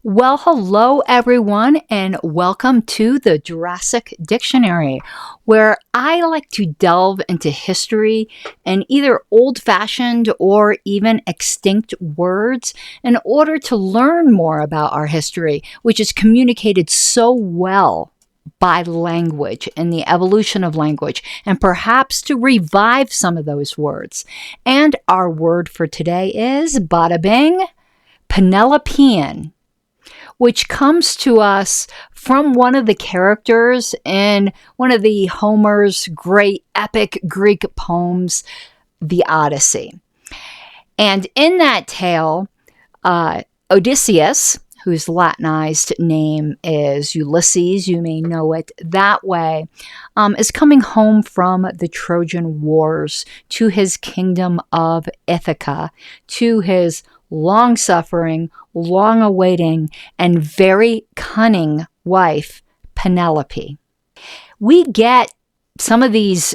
Well, hello everyone, and welcome to the Jurassic Dictionary, where I like to delve into history and either old-fashioned or even extinct words in order to learn more about our history, which is communicated so well by language and the evolution of language, and perhaps to revive some of those words. And our word for today is bada bing, Penelopean, which comes to us from one of the characters in one of the Homer's great epic Greek poems, the Odyssey. And in that tale, Odysseus, whose Latinized name is Ulysses, you may know it that way, is coming home from the Trojan Wars to his kingdom of Ithaca, to his long-suffering, long-awaiting, and very cunning wife, Penelope. We get some of these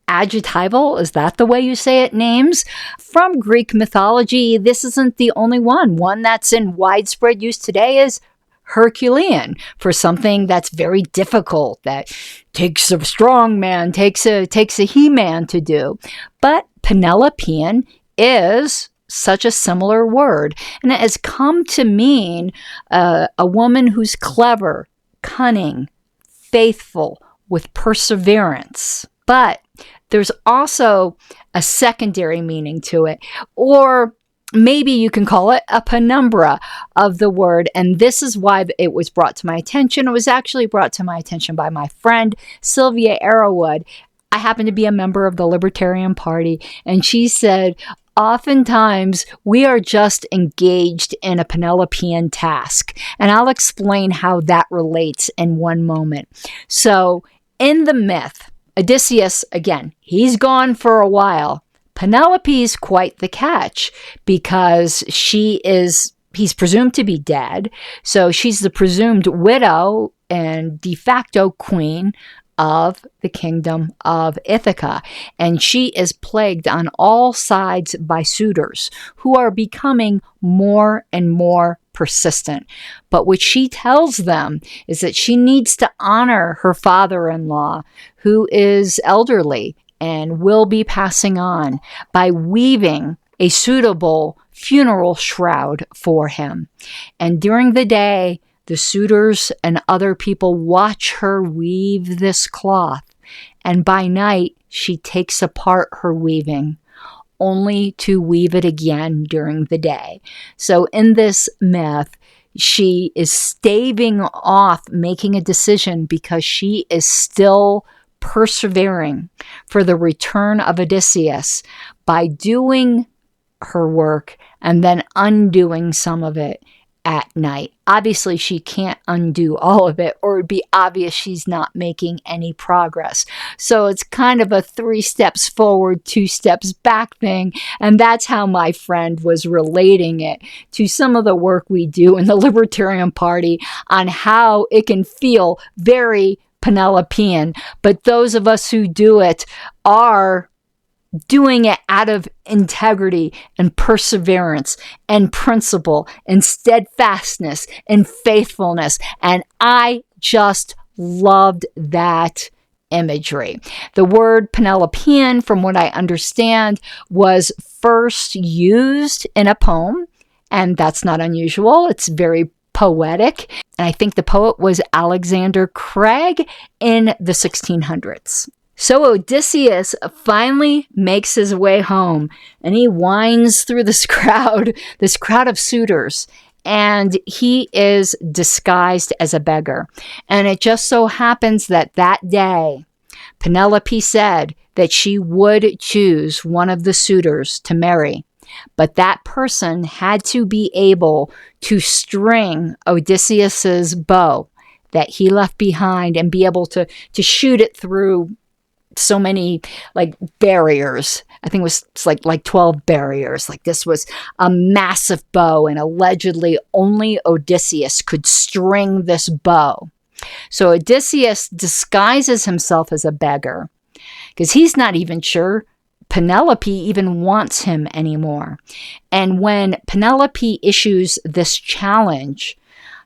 adjectival, is that the way you say it, names from Greek mythology. This isn't the only one. One that's in widespread use today is Herculean, for something that's very difficult, that takes a strong man, takes a he-man to do. But Penelopean is such a similar word, and it has come to mean a woman who's clever, cunning, faithful, with perseverance. But there's also a secondary meaning to it, or maybe you can call it a penumbra of the word, and this is why it was brought to my attention. It was actually brought to my attention by my friend Sylvia Arrowwood. I happen to be a member of the Libertarian Party, and she said, oftentimes, we are just engaged in a Penelopean task, and I'll explain how that relates in one moment. So, in the myth, Odysseus, again, he's gone for a while. Penelope's quite the catch because he's presumed to be dead, so she's the presumed widow and de facto queen of the kingdom of Ithaca, and she is plagued on all sides by suitors who are becoming more and more persistent. But what she tells them is that she needs to honor her father-in-law, who is elderly and will be passing on, by weaving a suitable funeral shroud for him. And during the day, the suitors and other people watch her weave this cloth, and by night she takes apart her weaving, only to weave it again during the day. So in this myth, she is staving off making a decision because she is still persevering for the return of Odysseus by doing her work and then undoing some of it at night. Obviously, she can't undo all of it, or it would be obvious she's not making any progress. So it's kind of a 3 steps forward, 2 steps back thing, and that's how my friend was relating it to some of the work we do in the Libertarian Party on how it can feel very Penelopean, but those of us who do it are doing it out of integrity and perseverance and principle and steadfastness and faithfulness. And I just loved that imagery. The word Penelopean, from what I understand, was first used in a poem, and that's not unusual. It's very poetic. And I think the poet was Alexander Craig in the 1600s. So Odysseus finally makes his way home, and he winds through this crowd of suitors, and he is disguised as a beggar. And it just so happens that day, Penelope said that she would choose one of the suitors to marry, but that person had to be able to string Odysseus's bow that he left behind and be able to shoot it through so many barriers. I think it was like 12 barriers. This was a massive bow, and allegedly only Odysseus could string this bow. So Odysseus disguises himself as a beggar because he's not even sure Penelope even wants him anymore. And when Penelope issues this challenge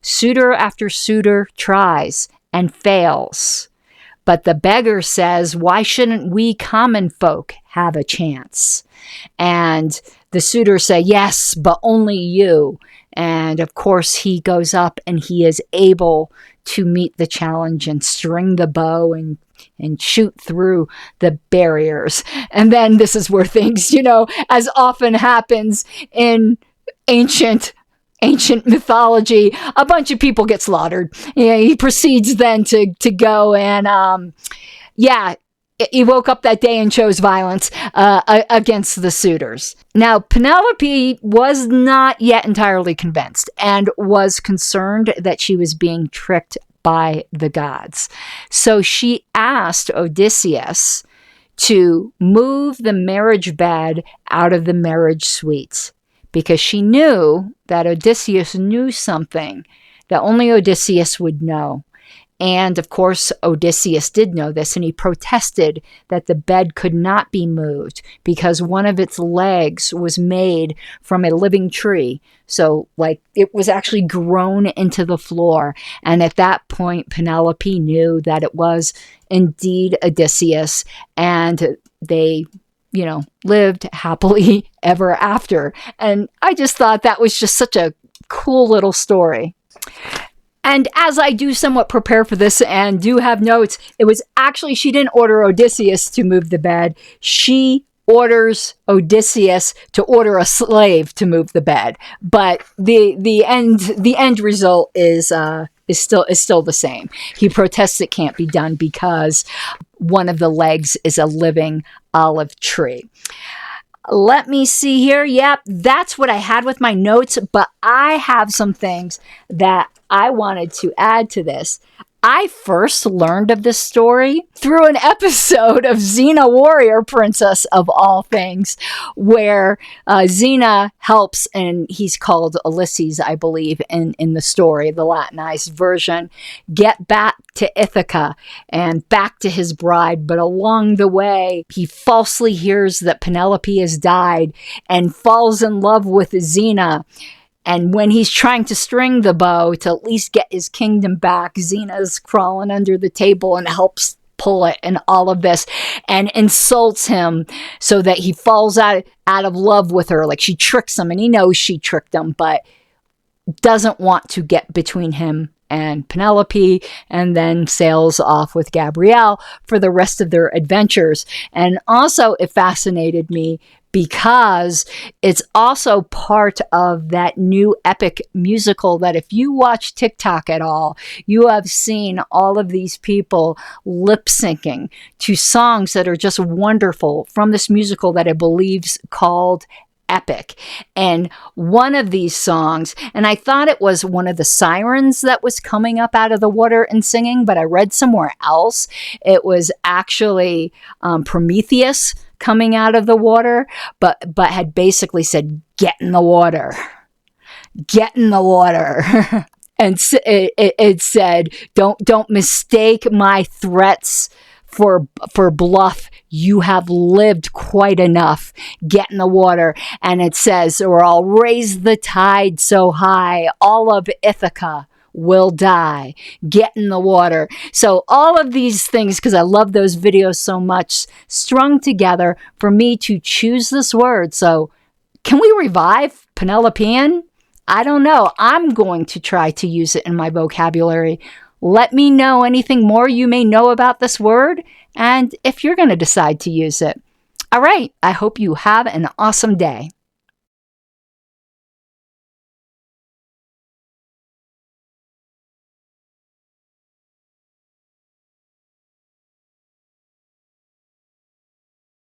Suitor after suitor tries and fails. But the beggar says, why shouldn't we common folk have a chance? And the suitors say, yes, but only you. And of course, he goes up and he is able to meet the challenge and string the bow and shoot through the barriers. And then this is where things, as often happens in ancient mythology, a bunch of people get slaughtered. He proceeds then to go and, he woke up that day and chose violence against the suitors. Now, Penelope was not yet entirely convinced and was concerned that she was being tricked by the gods. So she asked Odysseus to move the marriage bed out of the marriage suites, because she knew that Odysseus knew something that only Odysseus would know. And of course, Odysseus did know this, and he protested that the bed could not be moved because one of its legs was made from a living tree. So, it was actually grown into the floor. And at that point, Penelope knew that it was indeed Odysseus, and they lived happily ever after. And I just thought that was just such a cool little story. And as I do somewhat prepare for this and do have notes, it was actually, she didn't order Odysseus to move the bed. She orders Odysseus to order a slave to move the bed. But the end result is still the same. He protests it can't be done because one of the legs is a living olive tree. Let me see here. Yep, that's what I had with my notes, but I have some things that I wanted to add to this. I first learned of this story through an episode of Xena Warrior Princess, of all things, where Xena helps, and he's called Ulysses, I believe, in the story, the Latinized version, get back to Ithaca and back to his bride. But along the way, he falsely hears that Penelope has died and falls in love with Xena. And when he's trying to string the bow to at least get his kingdom back, Xena's crawling under the table and helps pull it and all of this, and insults him so that he falls out of love with her. Like, she tricks him, and he knows she tricked him, but doesn't want to get between him and Penelope, and then sails off with Gabrielle for the rest of their adventures. And also, it fascinated me because it's also part of that new epic musical that, if you watch TikTok at all, you have seen all of these people lip syncing to songs that are just wonderful from this musical that I believe's called Epic. And one of these songs, and I thought it was one of the sirens that was coming up out of the water and singing, but I read somewhere else it was actually Prometheus coming out of the water, but had basically said, "Get in the water, get in the water." And it said, don't mistake my threats for bluff. You have lived quite enough. Get in the water. And it says, or I'll raise the tide so high, all of Ithaca will die. Get in the water. So all of these things, because I love those videos so much, strung together for me to choose this word. So can we revive Penelopean? I don't know. I'm going to try to use it in my vocabulary. Let me know anything more you may know about this word, and if you're going to decide to use it. All right. I hope you have an awesome day.